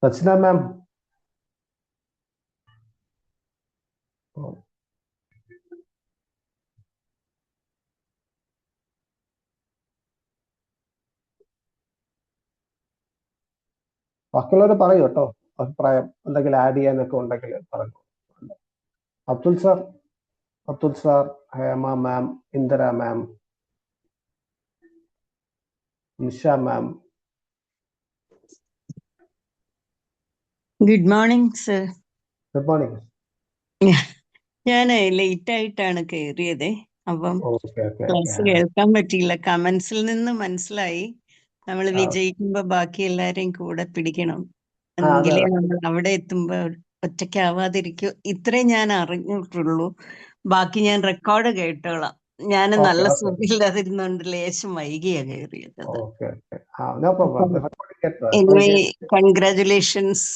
സച്ചിന മാം. ബാക്കിയുള്ളവർ പറയൂ കേട്ടോ, അഭിപ്രായം എന്തെങ്കിലും ആഡ് ചെയ്യാനൊക്കെ ഉണ്ടെങ്കിൽ പറഞ്ഞു. Abdul sir, Hema ma'am, Indira ma'am, Nisha ma'am. Good morning sir. Good morning. ഞാൻ ലേറ്റ് ആയിട്ടാണ് കയറിയത്, അപ്പം ഓക്കെ ക്ലാസ് കേൾക്കാൻ പറ്റിയില്ല. കമന്റ്സിൽ നിന്ന് മനസ്സിലായി നമ്മൾ വിജയിക്കുമ്പോ ബാക്കി എല്ലാരെയും കൂടെ പിടിക്കണം, എങ്കിലേ നമ്മൾ അവിടെ എത്തുമ്പോ ഒറ്റയ്ക്കാവാതിരിക്കൂ. ഇത്രേ ഞാൻ അറിഞ്ഞിട്ടുള്ളൂ. ബാക്കി ഞാൻ റെക്കോർഡ് കേട്ടോളാം. ഞാൻ നല്ല സുഖമില്ലാതിരുന്നോണ്ട് ലേശം വൈകിയാ കയറിയത്. Anyway congratulations.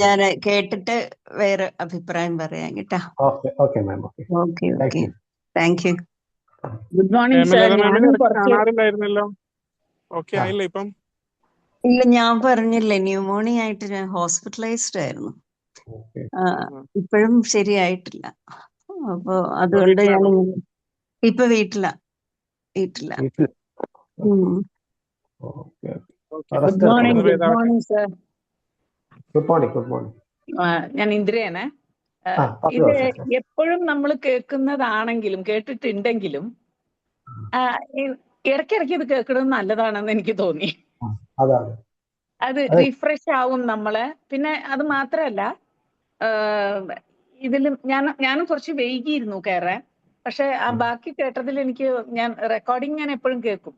ഞാൻ കേട്ടിട്ട് വേറെ അഭിപ്രായം പറയാം കേട്ടോ. Okay ma'am. Okay thank you. Good morning sir. കാണാറില്ലായിരുന്നല്ലോ. ഓക്കെ ആയില്ലേ ഇപ്പം? ഇല്ല, ഞാൻ പറഞ്ഞില്ലേ, ന്യൂമോണിയ ആയിട്ട് ഞാൻ ഹോസ്പിറ്റലൈസ്ഡ് ആയിരുന്നു. ഇപ്പോഴും ശരിയായിട്ടില്ല. അപ്പൊ അതുകൊണ്ട് ഞാൻ ഇപ്പൊ വീട്ടിലാ. Good morning sir. Good morning. ഞാൻ ഇന്ദിരയാണ്. ഇത് എപ്പോഴും നമ്മൾ കേൾക്കുന്നതാണെങ്കിലും കേട്ടിട്ടുണ്ടെങ്കിലും ഇടയ്ക്കിടയ്ക്ക് ഇത് കേൾക്കുന്നത് നല്ലതാണെന്ന് എനിക്ക് തോന്നി. അത് റിഫ്രഷ് ആവും നമ്മള്. പിന്നെ അത് മാത്രല്ല, ഇതിലും ഞാനും കുറച്ച് വൈകിയിരുന്നു കയറാൻ. പക്ഷെ ആ ബാക്കി കേട്ടതിൽ ഞാൻ റെക്കോർഡിങ് എപ്പോഴും കേൾക്കും.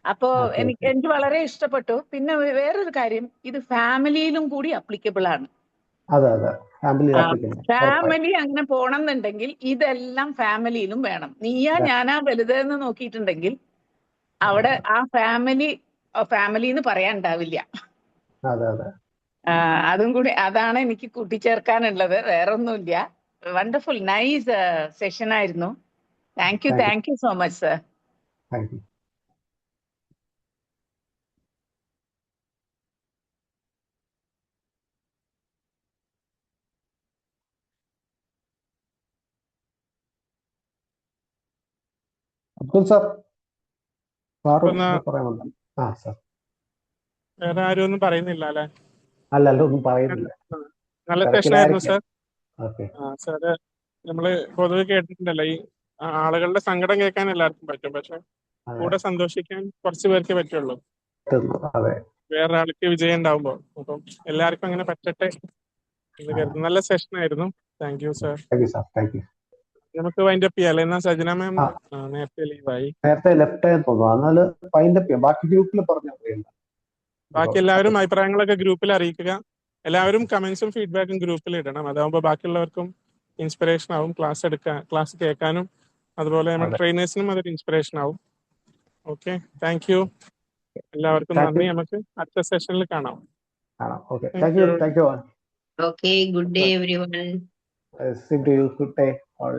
അപ്പോ എനിക്ക് വളരെ ഇഷ്ടപ്പെട്ടു. പിന്നെ വേറൊരു കാര്യം, ഇത് ഫാമിലിയിലും കൂടി അപ്ലിക്കബിൾ ആണ്. ഫാമിലി അങ്ങനെ പോണമെന്നുണ്ടെങ്കിൽ ഇതെല്ലാം ഫാമിലിയിലും വേണം. ഞാനാ വലുതെന്ന് നോക്കിയിട്ടുണ്ടെങ്കിൽ അവിടെ ആ ഫാമിലി പറയാൻ ഉണ്ടാവില്ല. അതും കൂടി, അതാണ് എനിക്ക് കൂട്ടിച്ചേർക്കാനുള്ളത്. വേറൊന്നുമില്ല. വണ്ടർഫുൾ, നൈസ് സെഷൻ ആയിരുന്നു. Thank you so much sir. Abdul sir, സാറും എന്നാ പറയാനുണ്ട്. ആ സാർ. വേറെ ആരും ഒന്നും പറയുന്നില്ല അല്ലെ? അല്ലല്ല, ഒന്നും പറയുന്നില്ല. നല്ല സെഷൻ ആയിരുന്നു തിരക്കിലായിരിക്കാം. സാർ. ഓക്കെ. സാറ് നമ്മള് പൊതുവെ കേട്ടിട്ടുണ്ടല്ലോ ഈ ആളുകളുടെ സങ്കടം കേൾക്കാൻ എല്ലാവർക്കും പറ്റും, പക്ഷെ അതെ, കൂടെ സന്തോഷിക്കാൻ കുറച്ച് പേർക്കേ പറ്റുള്ളൂ അതെ. വേറൊരാൾക്ക് വിജയം ഉണ്ടാവുമ്പോ. അപ്പം എല്ലാവർക്കും അങ്ങനെ പറ്റട്ടെ എന്ന് കരുതുന്നു. നല്ല സെഷൻ ആയിരുന്നു. Thank you sir. Thank you sir, thank U. നമുക്ക് വൈൻഡ് അപ്പ് ചെയ്യാം. എന്നാ സജന മാം ആ, നേരത്തെ ലീവായി. നേരത്തെ ലെഫ്റ്റ് ആയി തോന്നുന്നു. എന്നാല് ഫൈൻഡ് അപ്പ് ചെയ്യാം. ബാക്കി ഗ്രൂപ്പിൽ പറഞ്ഞാൽ മതിയല്ലോ. ബാക്കി എല്ലാവരും അഭിപ്രായങ്ങളൊക്കെ ഗ്രൂപ്പിൽ അറിയിക്കുക. എല്ലാവരും കമന്റ്സും ഫീഡ്ബാക്കും ഗ്രൂപ്പിൽ ഇടണം. അതാവുമ്പോൾ ബാക്കിയുള്ളവർക്കും ഇൻസ്പിറേഷൻ ആവും, ക്ലാസ് കേൾക്കാനും. അതുപോലെ നമ്മുടെ അതെ. ട്രെയിനേഴ്സിനും അതൊരു ഇൻസ്പിറേഷൻ ആവും. ഓക്കെ, താങ്ക് യു എല്ലാവർക്കും. താങ്ക് നന്ദി. യു. നമുക്ക് അടുത്ത സെഷനിൽ കാണാം. Okay, thank thank you, you. Thank you. Okay, good day everyone. Same to you. Good day all.